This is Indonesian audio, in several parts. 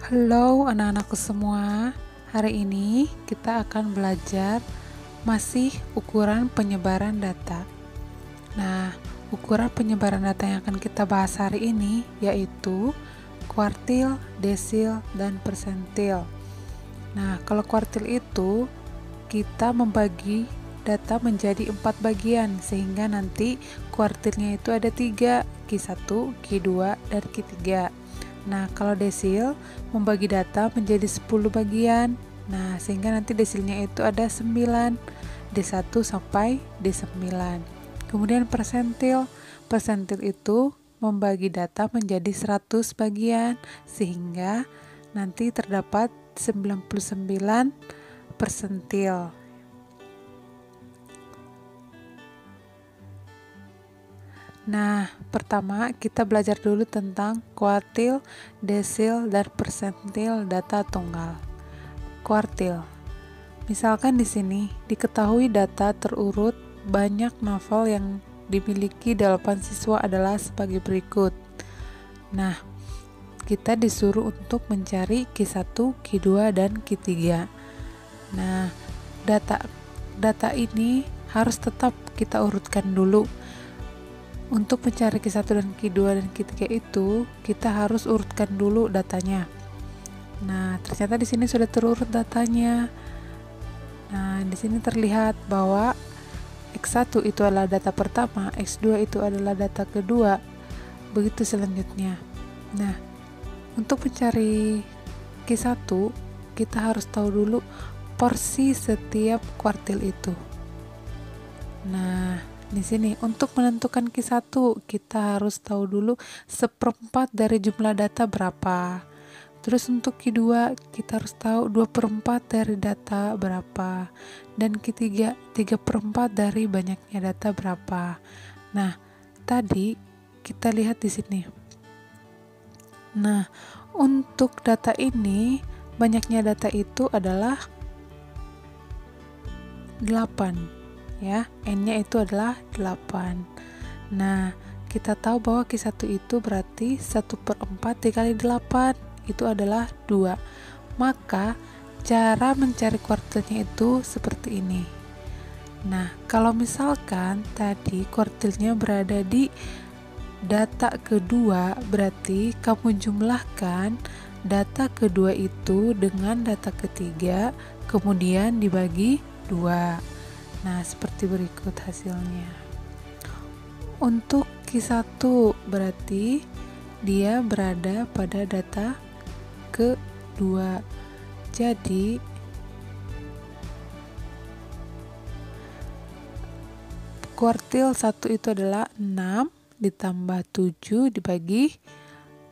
Halo anak-anakku semua, hari ini kita akan belajar masih ukuran penyebaran data. Nah, ukuran penyebaran data yang akan kita bahas hari ini yaitu kuartil, desil, dan persentil. Nah, kalau kuartil itu kita membagi data menjadi 4 bagian sehingga nanti kuartilnya itu ada 3, Q1, Q2, dan Q3. Nah, kalau desil membagi data menjadi 10 bagian. Nah, sehingga nanti desilnya itu ada 9, D1 sampai D9. Kemudian persentil. Persentil itu membagi data menjadi 100 bagian sehingga nanti terdapat 99 persentil. Nah, pertama kita belajar dulu tentang kuartil, desil, dan persentil data tunggal. Kuartil. Misalkan di sini diketahui data terurut banyak novel yang dimiliki 8 siswa adalah sebagai berikut. Nah, kita disuruh untuk mencari Q1, Q2, dan Q3. Nah, data ini harus tetap kita urutkan dulu. Untuk mencari Q1 dan Q2 dan Q3 itu kita harus urutkan dulu datanya. Nah, ternyata di sini sudah terurut datanya. Nah, di sini terlihat bahwa X1 itu adalah data pertama, X2 itu adalah data kedua, begitu selanjutnya. Nah, untuk mencari Q1 kita harus tahu dulu porsi setiap kuartil itu. Nah, di sini untuk menentukan Q1 kita harus tahu dulu 1/4 dari jumlah data berapa. Terus untuk Q2 kita harus tahu 2/4 dari data berapa. Dan Q3 3/4 dari banyaknya data berapa. Nah, tadi kita lihat di sini. Nah, untuk data ini banyaknya data itu adalah 8. Ya, N-nya itu adalah 8. Nah, kita tahu bahwa Q1 itu berarti 1/4 dikali 8 itu adalah 2. Maka cara mencari kuartilnya itu seperti ini. Nah, kalau misalkan tadi kuartilnya berada di data kedua, berarti kamu jumlahkan data kedua itu dengan data ketiga kemudian dibagi 2. Nah, seperti berikut hasilnya. Untuk Q1 berarti dia berada pada data kedua. Jadi kuartil 1 itu adalah 6 ditambah 7 dibagi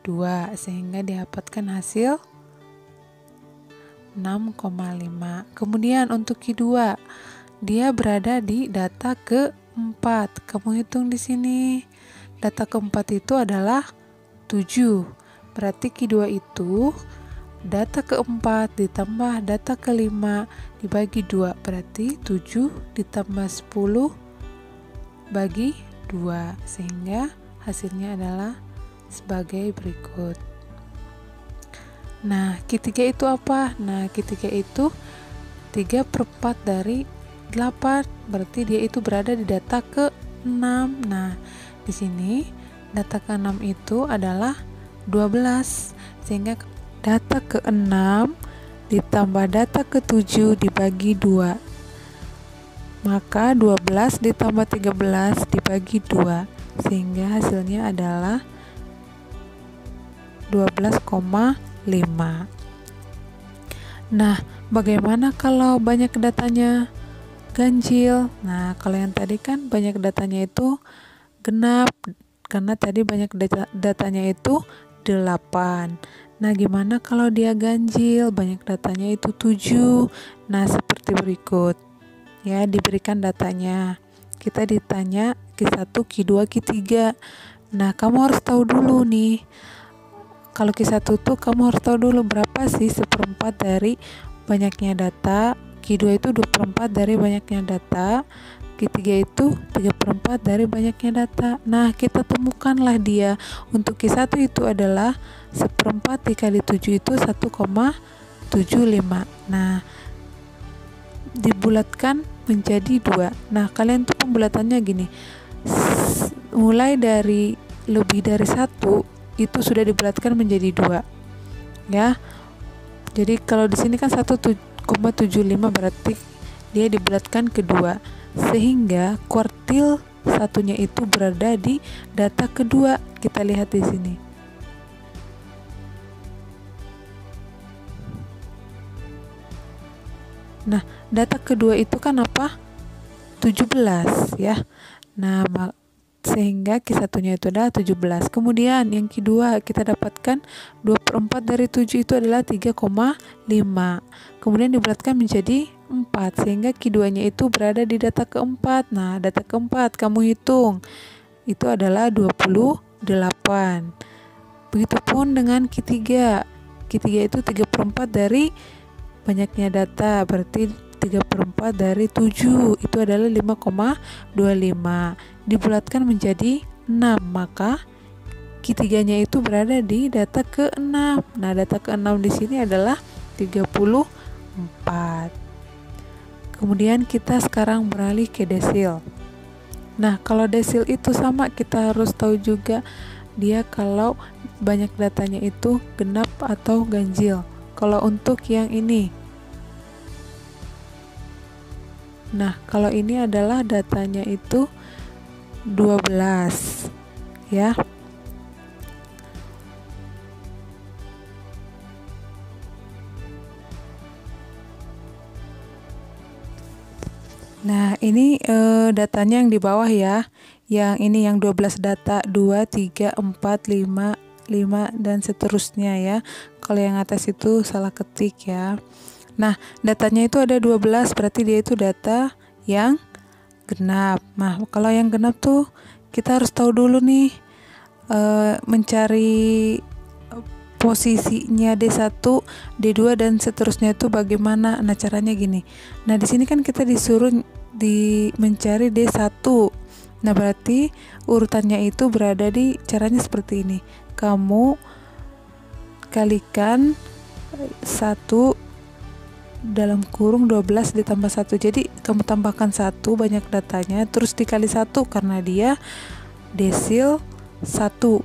2 sehingga didapatkan hasil 6,5. Kemudian untuk Q2 dia berada di data keempat. Kamu hitung di sini. Data keempat itu adalah 7. Berarti Q2 itu data keempat ditambah data kelima dibagi 2. Berarti 7 ditambah 10 bagi 2. Sehingga hasilnya adalah sebagai berikut. Nah, Q3 itu apa? Nah, Q3 itu 3/4 dari 8, berarti dia itu berada di data ke-6. Nah, di sini data ke-6 itu adalah 12, sehingga data ke-6 ditambah data ke-7 dibagi 2. Maka 12 ditambah 13 dibagi 2, sehingga hasilnya adalah 12,5. Nah, bagaimana kalau banyak datanya ganjil? Nah, kalau yang tadi kan banyak datanya itu genap karena tadi banyak datanya itu 8. Nah, gimana kalau dia ganjil? Banyak datanya itu 7. Nah, seperti berikut. Ya, diberikan datanya. Kita ditanya Q1, Q2, Q3. Nah, kamu harus tahu dulu nih. Kalau Q1 tuh kamu harus tahu dulu berapa sih 1/4 dari banyaknya data Q2 itu 2/4 dari banyaknya data, Q3 itu 3/4 dari banyaknya data. Nah, kita temukanlah dia. Untuk Q1 itu adalah 1/4 dikali 7 itu 1,75. Nah, dibulatkan menjadi 2. Nah, kalian tuh pembulatannya gini. Mulai dari lebih dari 1 itu sudah dibulatkan menjadi 2. Ya. Jadi kalau di sini kan 1,75 berarti dia dibulatkan ke 2. Sehingga kuartil satunya itu berada di data kedua. Kita lihat di sini. Nah, data kedua itu kan apa? 17 ya. Nah, sehingga Q1-nya itu adalah 17. Kemudian yang kedua kita dapatkan 2/4 dari 7 itu adalah 3,5. Kemudian dibulatkan menjadi 4 sehingga Q2-nya itu berada di data keempat. Nah, data keempat kamu hitung. Itu adalah 28. Begitupun dengan Q3. Q3 itu 3/4 dari banyaknya data, berarti 3/4 dari 7 itu adalah 5,25. Dibulatkan menjadi 6, maka Q3-nya itu berada di data ke-6. Nah, data ke-6 di sini adalah 34. Kemudian kita sekarang beralih ke desil. Nah, kalau desil itu sama, kita harus tahu juga dia kalau banyak datanya itu genap atau ganjil. Kalau untuk yang ini, nah kalau ini adalah datanya itu 12 ya. Nah, ini datanya yang di bawah ya. Yang ini yang 12 data 2, 3, 4, 5 dan seterusnya ya. Kalau yang atas itu salah ketik ya. Nah, datanya itu ada 12, berarti dia itu data yang genap. Nah, kalau yang genap tuh kita harus tahu dulu nih mencari posisinya D1, D2 dan seterusnya itu bagaimana. Nah, caranya gini. Nah, di sini kan kita disuruh mencari D1. Nah, berarti urutannya itu berada di caranya seperti ini. Kamu kalikan 1 dalam kurung 12 ditambah 1. Jadi kamu tambahkan 1 banyak datanya, terus dikali 1 karena dia desil 1,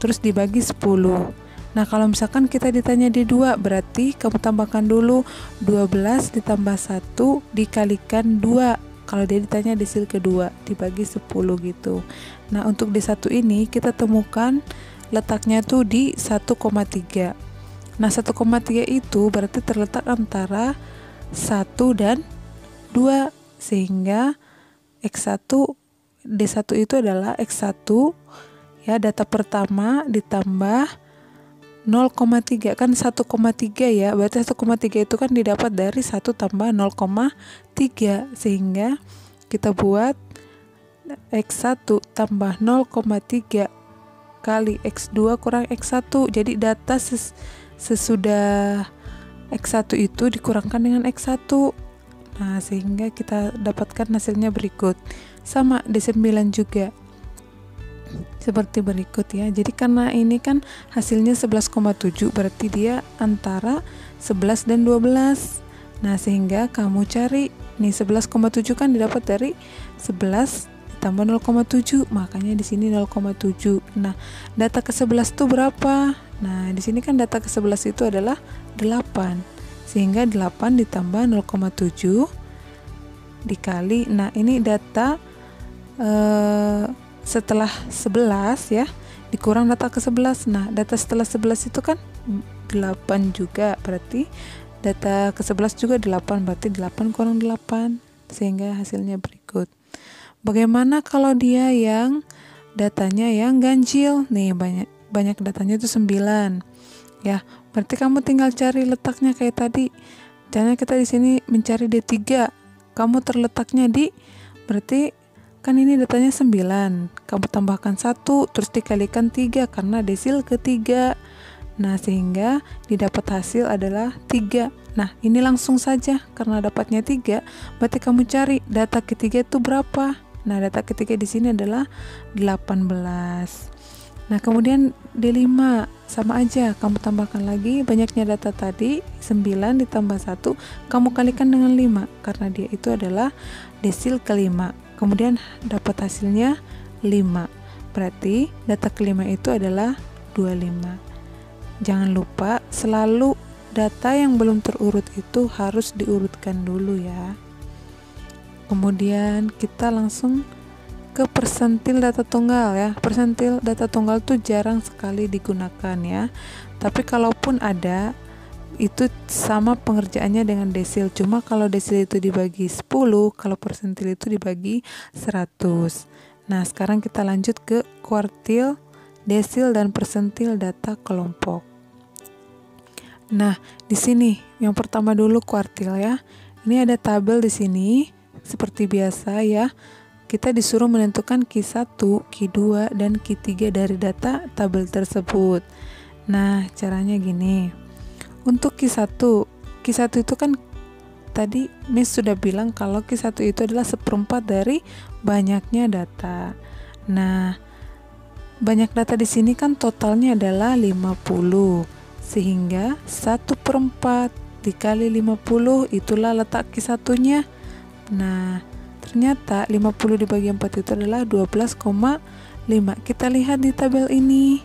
terus dibagi 10. Nah, kalau misalkan kita ditanya di 2, berarti kamu tambahkan dulu 12 ditambah 1 dikalikan 2. Kalau dia ditanya desil kedua, dibagi 10 gitu. Nah, untuk D1 ini kita temukan letaknya tuh di 1,3. Nah, 1,3 itu berarti terletak antara 1 dan 2. Sehingga X1, D1 itu adalah X1 ya, data pertama ditambah 0,3 kan 1,3 ya, berarti 1,3 itu kan didapat dari 1 tambah 0,3 sehingga kita buat X1 tambah 0,3 kali X2 kurang X1. Jadi data sesudah X1 itu dikurangkan dengan X1. Nah, sehingga kita dapatkan hasilnya berikut. Sama D9 juga seperti berikut ya. Jadi karena ini kan hasilnya 11,7, berarti dia antara 11 dan 12. Nah, sehingga kamu cari nih 11,7 kan didapat dari 11 ditambah 0,7, makanya di sini 0,7. Nah, data ke-11 itu berapa? Nah, di sini kan data ke-11 itu adalah 8. Sehingga 8 ditambah 0,7 dikali, nah ini data setelah 11 ya, dikurang data ke-11. Nah, data setelah 11 itu kan 8 juga, berarti data ke-11 juga 8, berarti 8 kurang 8, sehingga hasilnya berikut. Bagaimana kalau dia yang datanya yang ganjil? Nih, banyak datanya itu 9 ya, berarti kamu tinggal cari letaknya kayak tadi. Caranya kita di sini mencari D3, kamu terletaknya di, berarti kan ini datanya 9, kamu tambahkan 1 terus dikalikan 3 karena desil ketiga. Nah, sehingga didapat hasil adalah 3. Nah, ini langsung saja karena dapatnya 3, berarti kamu cari data ketiga itu berapa. Nah, data ketiga di sini adalah 18. Nah, kemudian D5 sama aja, kamu tambahkan lagi banyaknya data tadi 9 ditambah 1, kamu kalikan dengan 5 karena dia itu adalah desil kelima. Kemudian dapat hasilnya 5. Berarti data kelima itu adalah 25. Jangan lupa selalu data yang belum terurut itu harus diurutkan dulu ya. Kemudian kita langsung ke persentil data tunggal ya. Persentil data tunggal tuh jarang sekali digunakan ya. Tapi kalaupun ada, itu sama pengerjaannya dengan desil. Cuma kalau desil itu dibagi 10, kalau persentil itu dibagi 100. Nah, sekarang kita lanjut ke kuartil, desil, dan persentil data kelompok. Nah, di sini yang pertama dulu kuartil ya. Ini ada tabel di sini seperti biasa ya. Kita disuruh menentukan Q1, Q2, dan Q3 dari data tabel tersebut. Nah, caranya gini. Untuk Q1 itu kan tadi Miss sudah bilang kalau Q1 itu adalah 1/4 dari banyaknya data. Nah, banyak data di sini kan totalnya adalah 50. Sehingga 1/4 dikali 50 itulah letak Q1-nya. Nah, ternyata 50 dibagi 4 itu adalah 12,5. Kita lihat di tabel ini.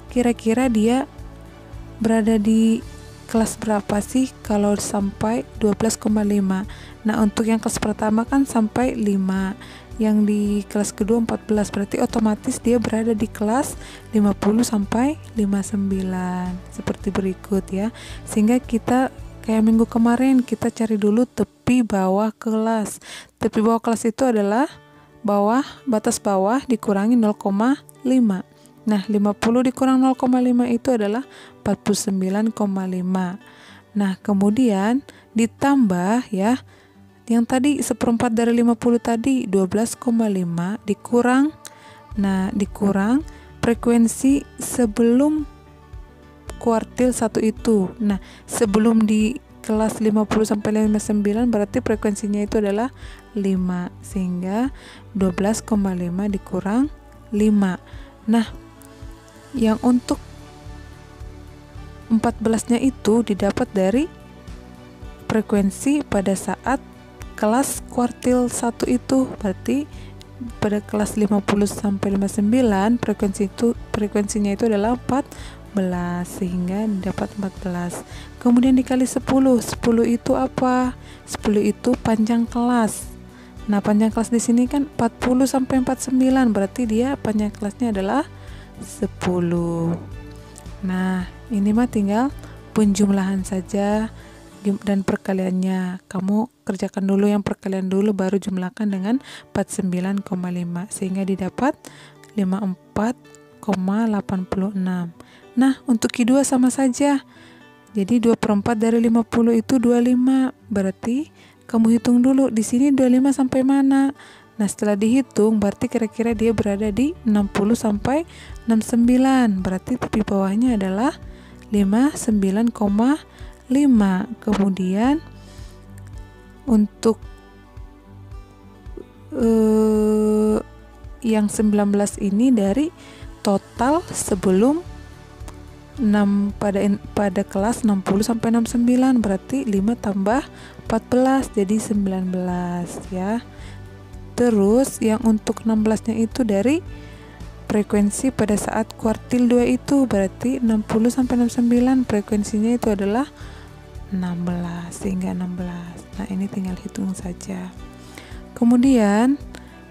Kira-kira dia berada di kelas berapa sih kalau sampai 12,5. Nah, untuk yang kelas pertama kan sampai 5. Yang di kelas kedua 14, berarti otomatis dia berada di kelas 50 sampai 59 seperti berikut ya. Sehingga kita kayak minggu kemarin kita cari dulu tepi bawah kelas. Tepi bawah kelas itu adalah batas bawah dikurangi 0,5. Nah, 50 dikurang 0,5 itu adalah 49,5. Nah, kemudian ditambah ya. Yang tadi 1/4 dari 50 tadi 12,5 dikurang. Nah, dikurang frekuensi sebelum kuartil 1 itu. Nah, sebelum di kelas 50 sampai 59 berarti frekuensinya itu adalah 5. Sehingga 12,5 dikurang 5. Nah, yang untuk 14-nya itu didapat dari frekuensi pada saat kelas kuartil 1 itu. Berarti pada kelas 50 sampai 59 frekuensinya itu adalah 14, sehingga dapat 14. Kemudian dikali 10. 10 itu apa? 10 itu panjang kelas. Nah, panjang kelas di sini kan 40 sampai 49, berarti dia panjang kelasnya adalah 10. Nah, ini mah tinggal penjumlahan saja dan perkaliannya. Kamu kerjakan dulu yang perkalian dulu, baru jumlahkan dengan 49,5 sehingga didapat 54,86. Nah, untuk Q2 sama saja. Jadi 2/4 dari 50 itu 25. Berarti kamu hitung dulu di sini 25 sampai mana. Nah, setelah dihitung berarti kira-kira dia berada di 60 sampai 69. Berarti tepi bawahnya adalah 59,5. Kemudian untuk yang 19 ini dari total sebelum 6 pada kelas 60 sampai 69, berarti 5 tambah 14 jadi 19 ya. Terus yang untuk 16-nya itu dari frekuensi pada saat kuartil 2 itu, berarti 60 sampai 69 frekuensinya itu adalah 16 sehingga 16. Nah, ini tinggal hitung saja. Kemudian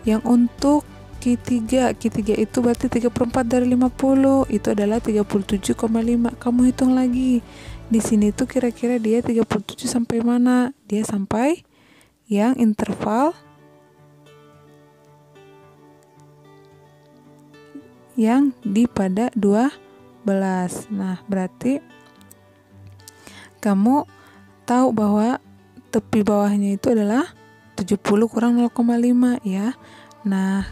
yang untuk Q3 itu berarti 3/4 dari 50 itu adalah 37,5. Kamu hitung lagi. Di sini tuh kira-kira dia 37 sampai mana? Dia sampai yang interval yang di pada 12. Nah, berarti kamu tahu bahwa tepi bawahnya itu adalah 70 kurang 0,5 ya. Nah,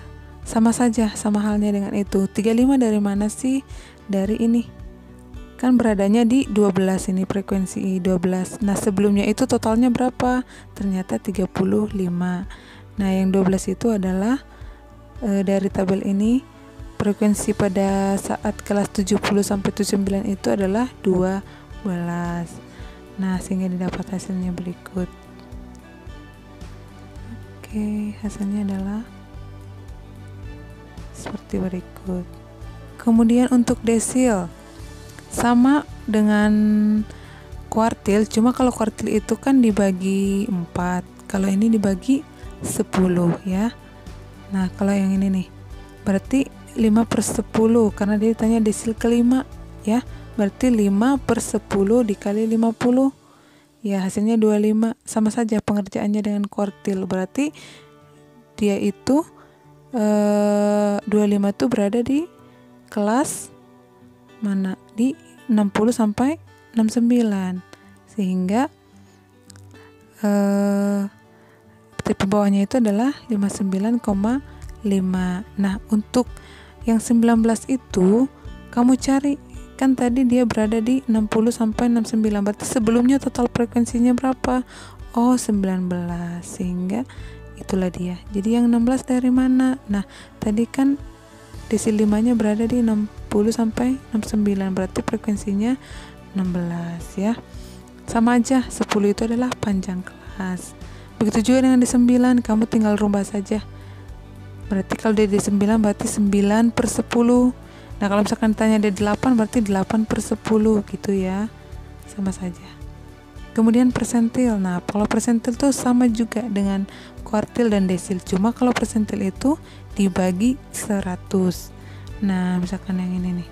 sama saja, sama halnya dengan itu. 35 dari mana sih? Dari ini. kan beradanya di 12 ini, frekuensi 12. Nah, sebelumnya itu totalnya berapa? Ternyata 35. Nah, yang 12 itu adalah dari tabel ini frekuensi pada saat kelas 70 sampai 79 itu adalah 12. Nah, sehingga didapat hasilnya berikut. Oke, hasilnya adalah seperti berikut. Kemudian untuk desil sama dengan kuartil, cuma kalau kuartil itu kan dibagi 4, kalau ini dibagi 10 ya. Nah, kalau yang ini nih berarti 5/10, karena dia ditanya desil kelima ya, berarti 5/10 dikali 50 ya, hasilnya 25. Sama saja pengerjaannya dengan kuartil, berarti dia itu 25 itu berada di kelas mana? Di 60 sampai 69, sehingga tipe bawahnya itu adalah 59,5. Nah, untuk yang 19 itu kamu cari, kan tadi dia berada di 60 sampai 69, berarti sebelumnya total frekuensinya berapa? Oh, 19, sehingga itulah dia. Jadi yang 16 dari mana? Nah, tadi kan desil 5-nya berada di 60 sampai 69, berarti frekuensinya 16 ya. Sama aja, 10 itu adalah panjang kelas. Begitu juga dengan di 9, kamu tinggal rubah saja. Berarti kalau dia di 9 berarti 9/10. Nah, kalau misalkan tanya di 8 berarti 8/10 gitu ya. Sama saja. Kemudian persentil. Nah, kalau persentil tuh sama juga dengan kuartil dan desil. Cuma kalau persentil itu dibagi 100. Nah, misalkan yang ini nih.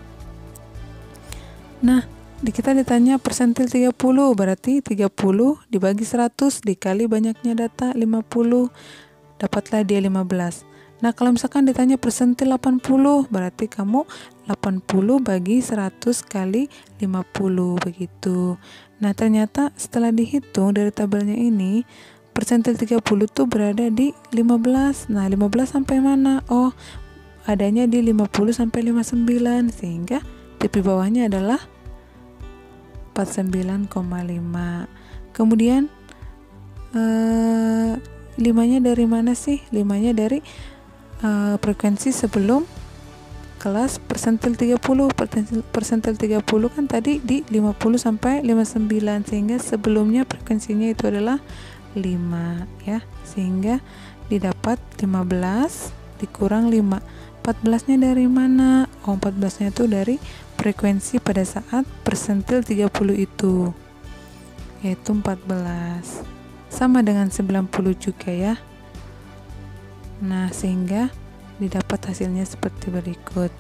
Nah, kita ditanya persentil 30, berarti 30 dibagi 100 dikali banyaknya data 50, dapatlah dia 15. Nah, kalau misalkan ditanya persentil 80, berarti kamu 80 bagi 100 kali 50 begitu. Nah, ternyata setelah dihitung dari tabelnya ini, persentil 30 tuh berada di 15. Nah, 15 sampai mana? Oh, adanya di 50 sampai 59, sehingga tipe bawahnya adalah 49,5. Kemudian 5-nya dari mana sih? 5-nya dari frekuensi sebelum kelas persentil 30. Persentil 30 kan tadi di 50 sampai 59, sehingga sebelumnya frekuensinya itu adalah 5 ya, sehingga didapat 15 dikurang 5. 14-nya dari mana? Oh, 14-nya itu dari frekuensi pada saat persentil 30 itu, yaitu 14. Sama dengan 90 juga ya. Nah, sehingga didapat hasilnya seperti berikut.